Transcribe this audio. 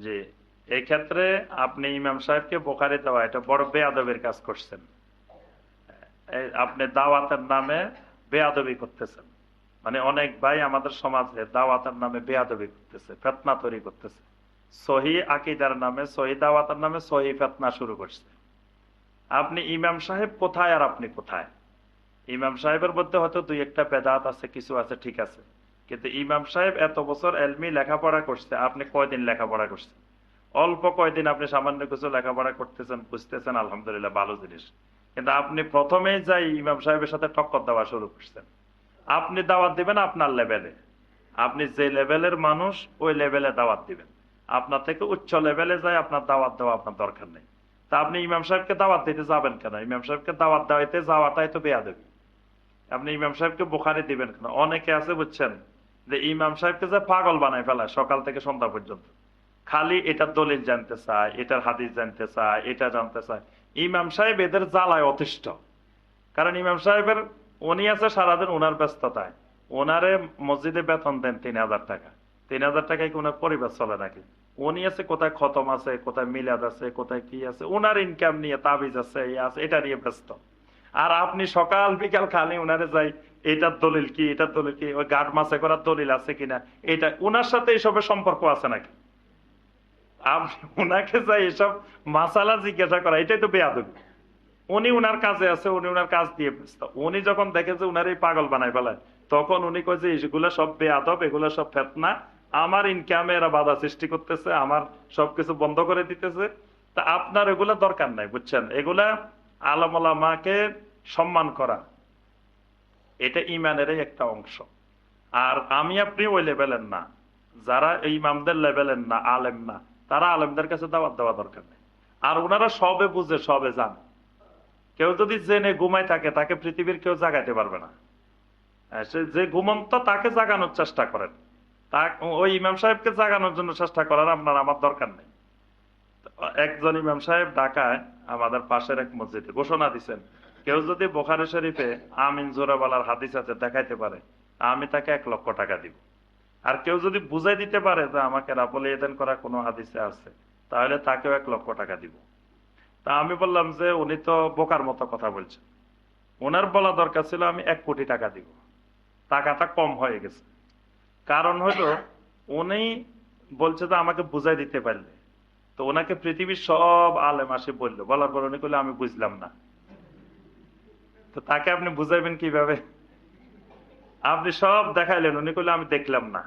জি, এই ক্ষেত্রে আপনি ইমাম সাহেবকে বোখারি দেওয়া এটা বড় বেয়াদবের কাজ করছেন। আপনি দাওয়াতের নামে বেয়াদবি করতেছেন। মানে অনেক ভাই আমাদের সমাজে দাওয়াতের নামে বেয়াদবি করতেছে, ফেতনা তৈরি করতেছে। সহি আকিদার নামে, সহি দাওয়াতের নামে সহি ফেতনা শুরু করছে। আপনি ইমাম সাহেব কোথায় আর আপনি কোথায়? ইমাম সাহেবের মধ্যে হয়তো দুই একটা বেদাত আছে, কিছু আছে, ঠিক আছে, কিন্তু ইমাম সাহেব এত বছর এলমি লেখাপড়া করছে, আপনি কয়দিন লেখাপড়া করছেন? অল্প কয়দিন আপনি সামান্য কিছু লেখাপড়া করতেছেন, বুঝতেছেন, আলহামদুলিল্লাহ, ভালো জিনিস। কিন্তু আপনি প্রথমেই যাই ইমাম সাহেবের সাথে টক্কর দেওয়া শুরু করছেন। আপনি দাওয়াত দিবেন আপনার লেভেলে, আপনি যে লেভেলের মানুষ ওই লেভেলে দাওয়াত দিবেন। আপনার থেকে উচ্চ লেভেলে যায় আপনার দাওয়াত দেওয়া আপনার দরকার নেই। তা আপনি ইমাম সাহেবকে দাওয়াত দিতে যাবেন কেন? ইমাম সাহেবকে দাওয়াত দেওয়াইতে যাওয়াটাই তো বেয়াদবি। আপনি ইমাম সাহেবকে বুখারি দিবেন কেন? অনেকে আছে বুঝছেন, যে ইমাম সাহেবকে যে পাগল বানায় ফেলায় সকাল থেকে সন্ধ্যা পর্যন্ত, খালি এটার দলিল জানতে চায়, এটার হাদিস জানতে চায়, এটা জানতে চায়। ইমাম সাহেব এদের জ্বালায় অতিষ্ঠ। কারণ ইমাম সাহেবের উনি আছে সারাদিন ওনার ব্যস্ততায়, ওনারে মসজিদে বেতন দেন ৩,০০০ টাকা। ৩,০০০ টাকায় কি ওনার পরিবার চলে নাকি? উনি আছে কোথায় খতম আছে, কোথায় মিলাদ আছে, কোথায় কি আছে, ওনার ইনকাম নিয়ে, তাবিজ আছে, এই আছে, এটা নিয়ে ব্যস্ত। আর আপনি সকাল বিকাল খালি উনারে যাই, এটার দলিল কি, এটার দলিল কি, ওই গাঢ় মাছে করার দলিল আছে কিনা, এটা উনার সাথে এইসবের সম্পর্ক আছে নাকি? আপনি উনাকে যাই এসব মাসালা জিজ্ঞাসা করা, এটাই তো বেয়াদবি। উনি উনার কাজে আছে, উনি উনার কাজ দিয়ে ব্যস্ত। উনি যখন দেখে যে উনার এই পাগল বানায় ফেলায়, তখন উনি কয় যে এগুলো সব বেয়াদব, এগুলো সব ফেতনা, আমার ইনকামে এরা বাধা সৃষ্টি করতেছে, আমার সবকিছু বন্ধ করে দিতেছে। তা আপনার এগুলা দরকার নাই, বুঝছেন? এগুলা আলেম ওলামাকে সম্মান করা, এটা ইমানেরই একটা অংশ। আর আমি আপনি ওই লেভেলের না, যারা এই ইমামদের লেভেলের না, আলেম না, তারা আলেমদের কাছে দাওয়াত দেওয়া দরকার নেই। আর ওনারা সবে বুঝে, সবে জানে। কেউ যদি জেনে ঘুমায় থাকে, তাকে পৃথিবীর কেউ জাগাইতে পারবে না। সে যে ঘুমন্ত, তাকে জাগানোর চেষ্টা করেন। তা ওই ইমাম সাহেবকে জাগানোর জন্য চেষ্টা করার আপনার আমার দরকার নেই। একজন ইমাম সাহেব ঢাকায় আমাদের পাশের এক মসজিদে ঘোষণা দিচ্ছেন, কেউ যদি বোখারি শরীফে আমিন জোরে বলার হাদিস আছে দেখাইতে পারে, আমি তাকে 1,00,000 টাকা দিব। আর কেউ যদি বুঝাই দিতে পারে যে আমাকে রাপলে এদেন করা কোনো হাদিসে আছে, তাহলে তাকেও 1,00,000 টাকা দিব। তা আমি বললাম যে উনি তো বোকার মতো কথা বলছেন, ওনার বলা দরকার ছিল আমি 1,00,000 টাকা দিব। টাকাটা কম হয়ে গেছে। কারণ হলো উনি বলছে যে আমাকে বুঝাই দিতে পারলে, তো ওনাকে পৃথিবীর সব আলেম আসে বললো, বলার পর উনি বললো আমি বুঝলাম না। তো তাকে আপনি বুঝাইবেন কিভাবে? আপনি সব দেখাইলেন, উনি কইলো আমি দেখলাম না।